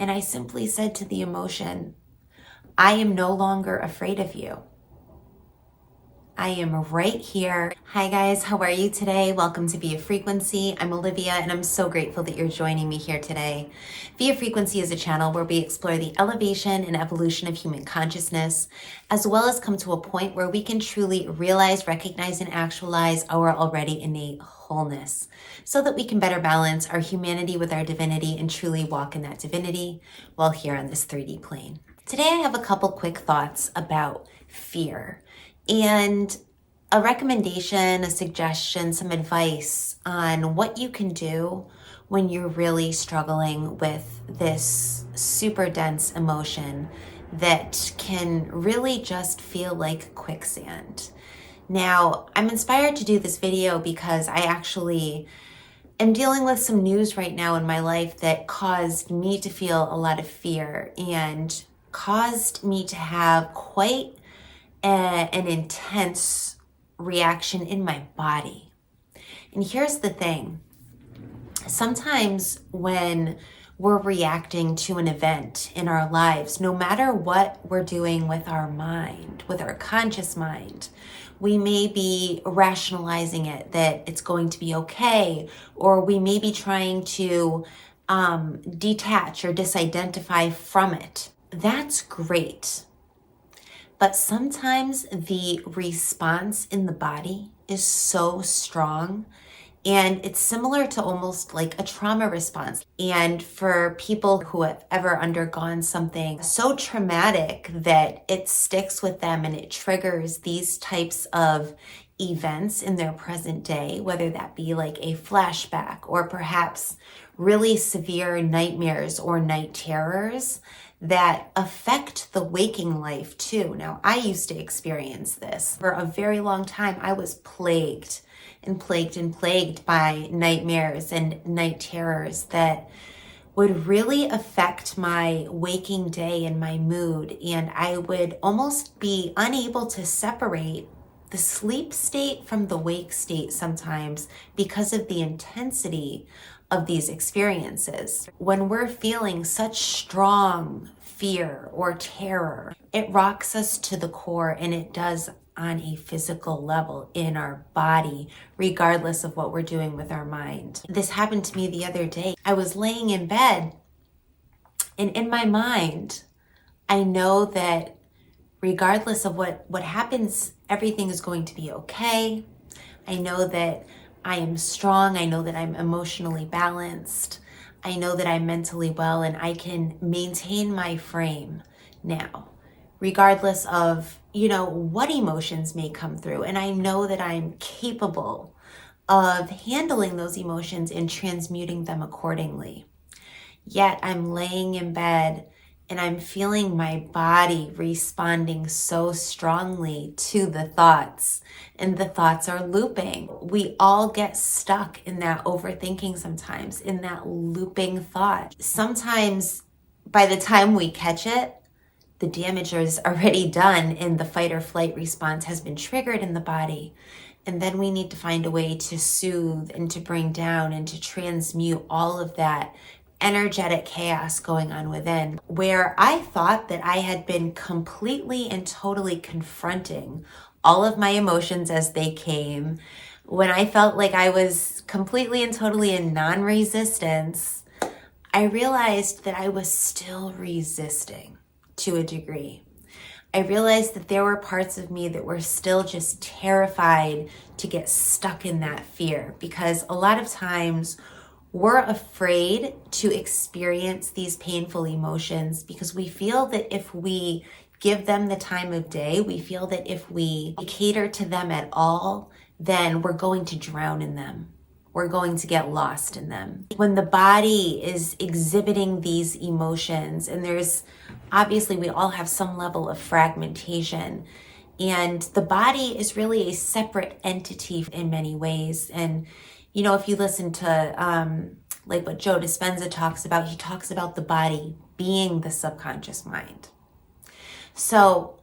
And I simply said to the emotion, I am no longer afraid of you. I am right here. Hi guys, how are you today? Welcome to Via Frequency. I'm Olivia and I'm so grateful that you're joining me here today. Via Frequency is a channel where we explore the elevation and evolution of human consciousness, as well as come to a point where we can truly realize, recognize, and actualize our already innate wholeness, so that we can better balance our humanity with our divinity and truly walk in that divinity while here on this 3D plane. Today I have a couple quick thoughts about fear and a recommendation, a suggestion, some advice on what you can do when you're really struggling with this super dense emotion that can really just feel like quicksand. Now, I'm inspired to do this video because I actually am dealing with some news right now in my life that caused me to feel a lot of fear and caused me to have quite an intense reaction in my body. And here's the thing. Sometimes when we're reacting to an event in our lives, no matter what we're doing with our mind, with our conscious mind, we may be rationalizing it, that it's going to be okay, or we may be trying to detach or disidentify from it. That's great. But sometimes the response in the body is so strong, and it's similar to almost like a trauma response. And for people who have ever undergone something so traumatic that it sticks with them and it triggers these types of events in their present day, whether that be like a flashback or perhaps really severe nightmares or night terrors that affect the waking life too. Now, I used to experience this for a very long time. I was plagued by nightmares and night terrors that would really affect my waking day and my mood. And I would almost be unable to separate the sleep state from the wake state sometimes because of the intensity of these experiences. When we're feeling such strong fear or terror, it rocks us to the core, and it does on a physical level in our body, regardless of what we're doing with our mind. This happened to me the other day. I was laying in bed, and in my mind, I know that regardless of what happens, everything is going to be okay. I know that I am strong. I know that I'm emotionally balanced. I know that I'm mentally well, and I can maintain my frame now, regardless of, what emotions may come through. And I know that I'm capable of handling those emotions and transmuting them accordingly. Yet I'm laying in bed and I'm feeling my body responding so strongly to the thoughts, and the thoughts are looping. We all get stuck in that overthinking sometimes, in that looping thought. Sometimes by the time we catch it, the damage is already done and the fight or flight response has been triggered in the body. And then we need to find a way to soothe and to bring down and to transmute all of that energetic chaos going on within, where I thought that I had been completely and totally confronting all of my emotions as they came. When I felt like I was completely and totally in non-resistance, I realized that I was still resisting to a degree. I realized that there were parts of me that were still just terrified to get stuck in that fear, because a lot of times we're afraid to experience these painful emotions because we feel that if we give them the time of day, we feel that if we cater to them at all, then we're going to drown in them. We're going to get lost in them. When the body is exhibiting these emotions, and there's obviously we all have some level of fragmentation, and the body is really a separate entity in many ways. And if you listen to like what Joe Dispenza talks about, he talks about the body being the subconscious mind. So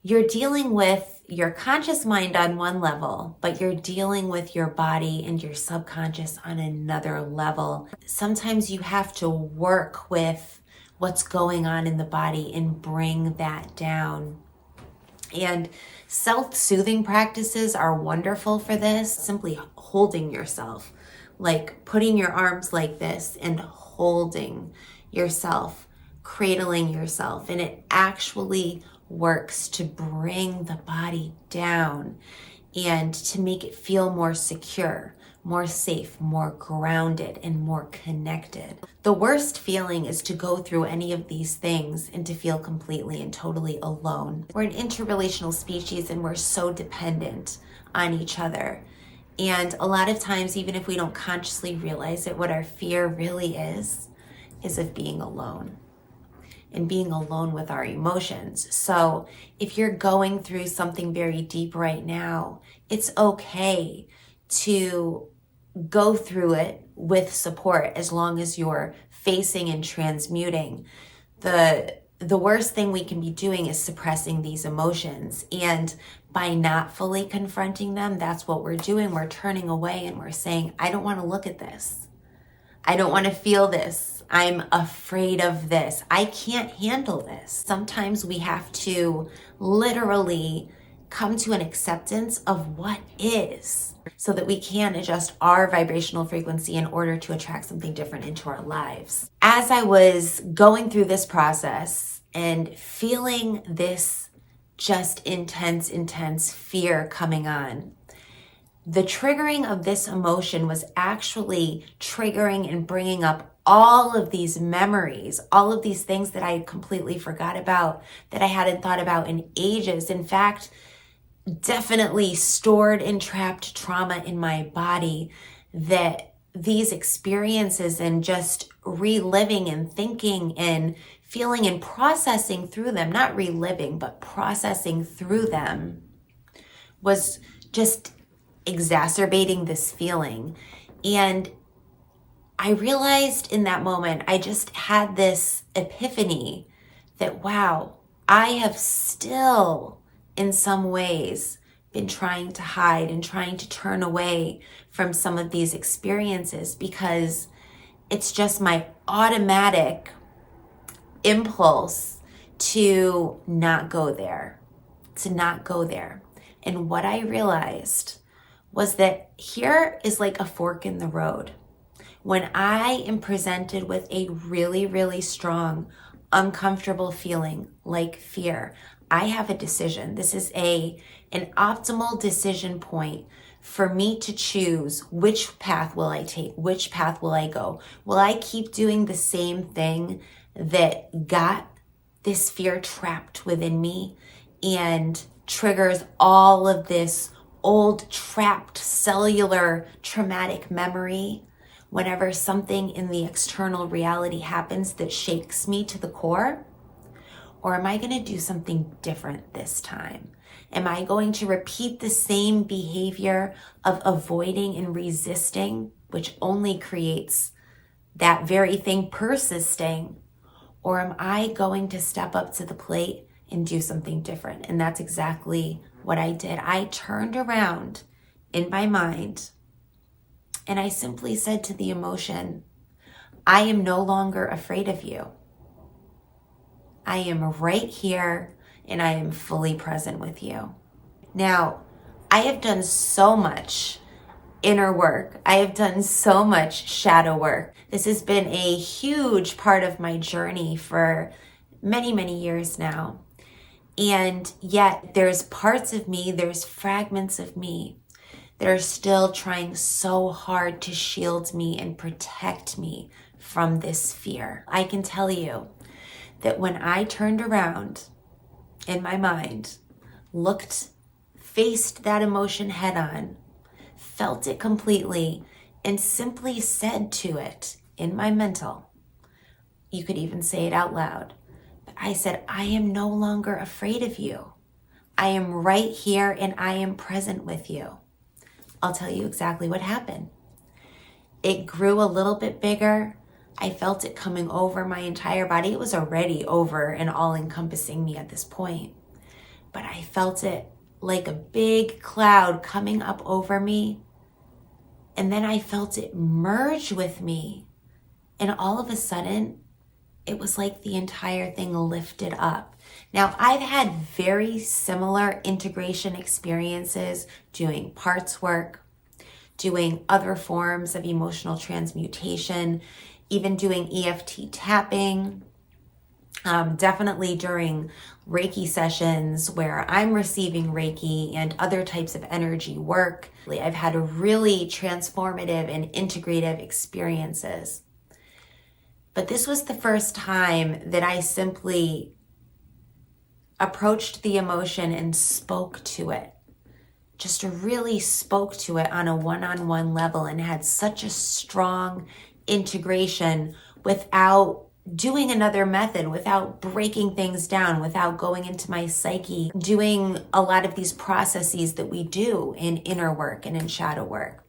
you're dealing with your conscious mind on one level, but you're dealing with your body and your subconscious on another level. Sometimes you have to work with what's going on in the body and bring that down. And self-soothing practices are wonderful for this. Simply holding yourself, like putting your arms like this and holding yourself, cradling yourself. And it actually works to bring the body down and to make it feel more secure, more safe, more grounded, and more connected. The worst feeling is to go through any of these things and to feel completely and totally alone. We're an interrelational species and we're so dependent on each other. And a lot of times, even if we don't consciously realize it, what our fear really is of being alone and being alone with our emotions. So if you're going through something very deep right now, it's okay to go through it with support as long as you're facing and transmuting. The worst thing we can be doing is suppressing these emotions. And by not fully confronting them, that's what we're doing. We're turning away and we're saying, I don't want to look at this. I don't want to feel this. I'm afraid of this. I can't handle this. Sometimes we have to literally come to an acceptance of what is so that we can adjust our vibrational frequency in order to attract something different into our lives. As I was going through this process and feeling this just intense fear coming on, the triggering of this emotion was actually triggering and bringing up all of these memories, all of these things that I had completely forgot about, that I hadn't thought about in ages. In fact, definitely stored and trapped trauma in my body, that these experiences and just reliving and thinking and feeling and processing through them, not reliving, but processing through them, was just exacerbating this feeling. And I realized in that moment, I just had this epiphany that, wow, I have still in some ways been trying to hide and trying to turn away from some of these experiences because it's just my automatic impulse to not go there, And what I realized was that here is like a fork in the road. When I am presented with a really strong, uncomfortable feeling like fear, I have a decision. This is an optimal decision point for me to choose which path will I take, which path will I go. Will I keep doing the same thing that got this fear trapped within me and triggers all of this old trapped cellular traumatic memory whenever something in the external reality happens that shakes me to the core? Or am I going to do something different this time? Am I going to repeat the same behavior of avoiding and resisting, which only creates that very thing persisting? Or am I going to step up to the plate and do something different? And that's exactly what I did. I turned around in my mind and I simply said to the emotion, I am no longer afraid of you. I am right here and I am fully present with you. Now, I have done so much inner work. I have done so much shadow work. This has been a huge part of my journey for many years now. And yet there's parts of me, there's fragments of me that are still trying so hard to shield me and protect me from this fear. I can tell you that when I turned around in my mind, faced that emotion head on, felt it completely, and simply said to it in my mental, you could even say it out loud, but I said, I am no longer afraid of you. I am right here and I am present with you. I'll tell you exactly what happened. It grew a little bit bigger. I felt it coming over my entire body. It was already over and all-encompassing me at this point. But I felt it like a big cloud coming up over me. And then I felt it merge with me. And all of a sudden, it was like the entire thing lifted up. Now, I've had very similar integration experiences doing parts work, doing other forms of emotional transmutation, even doing EFT tapping, definitely during Reiki sessions where I'm receiving Reiki and other types of energy work. I've had really transformative and integrative experiences. But this was the first time that I simply approached the emotion and spoke to it. Just really spoke to it on a one-on-one level and had such a strong integration without doing another method, without breaking things down, without going into my psyche, doing a lot of these processes that we do in inner work and in shadow work.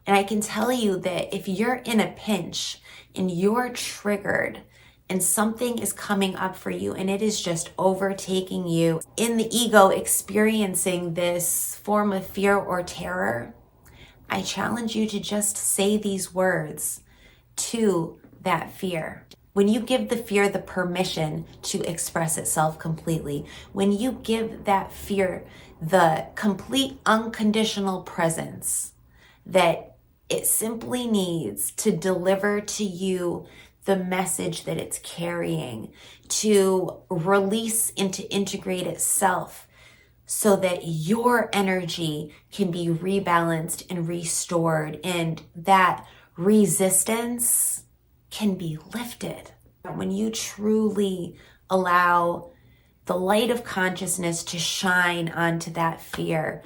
And I can tell you that if you're in a pinch and you're triggered and something is coming up for you and it is just overtaking you in the ego, experiencing this form of fear or terror, I challenge you to just say these words to that fear. When you give the fear the permission to express itself completely, when you give that fear the complete unconditional presence that it simply needs to deliver to you the message that it's carrying, to release and to integrate itself so that your energy can be rebalanced and restored and that resistance can be lifted. When you truly allow the light of consciousness to shine onto that fear,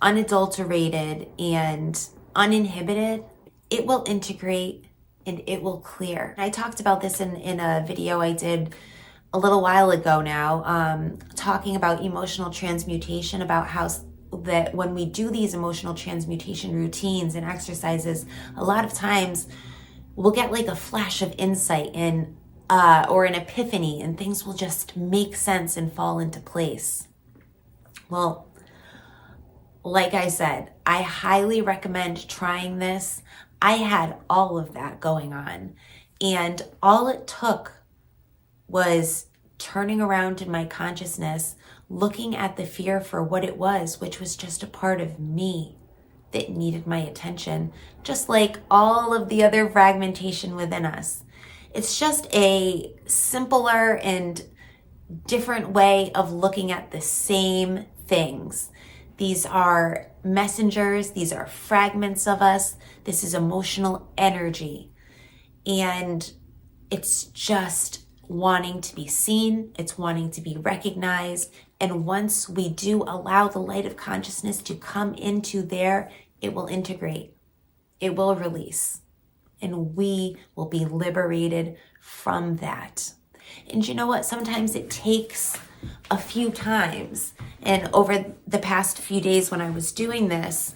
unadulterated and uninhibited, it will integrate and it will clear. I talked about this in a video I did a little while ago now, talking about emotional transmutation, about how that when we do these emotional transmutation routines and exercises, a lot of times we'll get like a flash of insight or an epiphany, and things will just make sense and fall into place. Well, like I said, I highly recommend trying this. I had all of that going on, and all it took was turning around in my consciousness, looking at the fear for what it was, which was just a part of me that needed my attention, just like all of the other fragmentation within us. It's just a simpler and different way of looking at the same things. These are messengers, these are fragments of us, this is emotional energy. And it's just wanting to be seen, it's wanting to be recognized. And once we do allow the light of consciousness to come into there, it will integrate, it will release, and we will be liberated from that. And you know what? Sometimes it takes a few times. And over the past few days when I was doing this,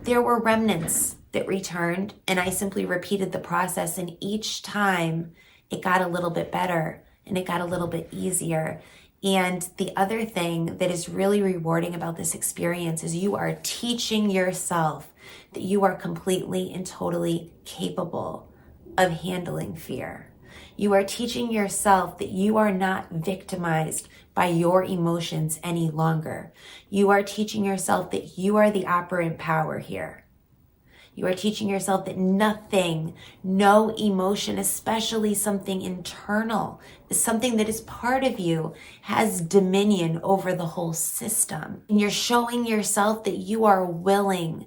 there were remnants that returned, and I simply repeated the process. And each time it got a little bit better and it got a little bit easier. And the other thing that is really rewarding about this experience is you are teaching yourself that you are completely and totally capable of handling fear. You are teaching yourself that you are not victimized by your emotions any longer. You are teaching yourself that you are the operant power here. You are teaching yourself that nothing, no emotion, especially something internal, something that is part of you, has dominion over the whole system. And you're showing yourself that you are willing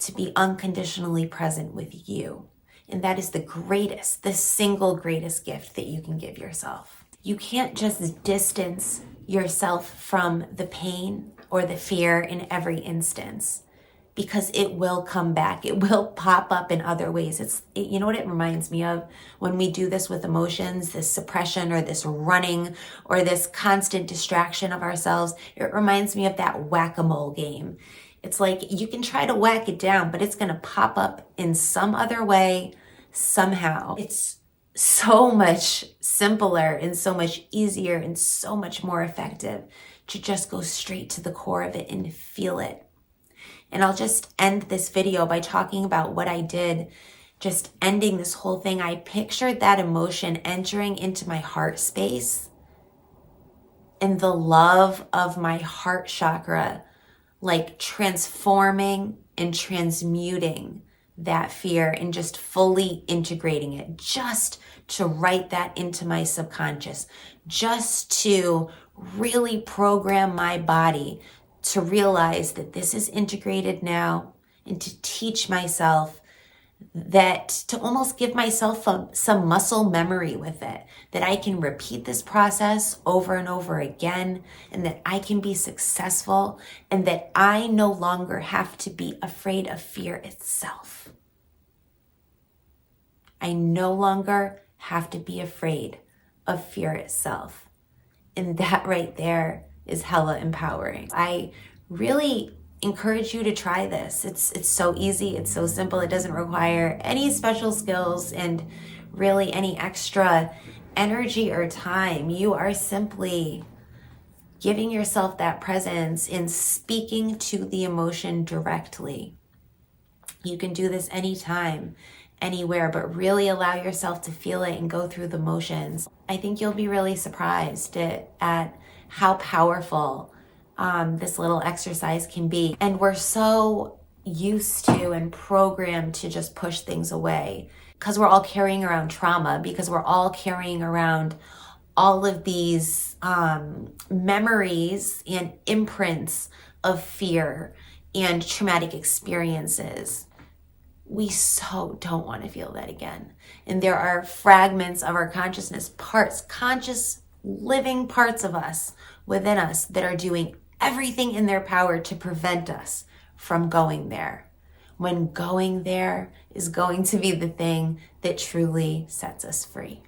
to be unconditionally present with you. And that is the single greatest gift that you can give yourself. You can't just distance yourself from the pain or the fear in every instance, because it will come back. It will pop up in other ways. You know what it reminds me of? When we do this with emotions, this suppression or this running or this constant distraction of ourselves, it reminds me of that whack-a-mole game. It's like you can try to whack it down, but it's gonna pop up in some other way, somehow. It's so much simpler and so much easier and so much more effective to just go straight to the core of it and feel it. And I'll just end this video by talking about what I did just ending this whole thing, I pictured that emotion entering into my heart space and the love of my heart chakra, like transforming and transmuting that fear and just fully integrating it, just to write that into my subconscious, just to really program my body to realize that this is integrated now, and to teach myself that, to almost give myself some muscle memory with it, that I can repeat this process over and over again, and that I can be successful, and that I no longer have to be afraid of fear itself. I no longer have to be afraid of fear itself. And that right there is hella empowering. I really encourage you to try this. It's so easy, it's so simple, it doesn't require any special skills and really any extra energy or time. You are simply giving yourself that presence and speaking to the emotion directly. You can do this anytime, anywhere, but really allow yourself to feel it and go through the motions. I think you'll be really surprised at how powerful this little exercise can be. And we're so used to and programmed to just push things away because we're all carrying around trauma, because we're all carrying around all of these memories and imprints of fear and traumatic experiences. We so don't want to feel that again. And there are fragments of our consciousness, parts, conscious living parts of us within us that are doing everything in their power to prevent us from going there, when going there is going to be the thing that truly sets us free.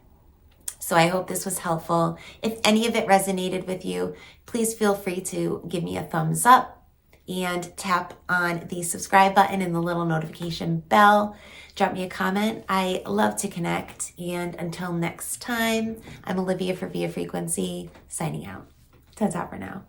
So I hope this was helpful. If any of it resonated with you, please feel free to give me a thumbs up and tap on the subscribe button and the little notification bell. Drop me a comment. I love to connect. And until next time, I'm Olivia for Via Frequency, signing out. Ta-ta for now.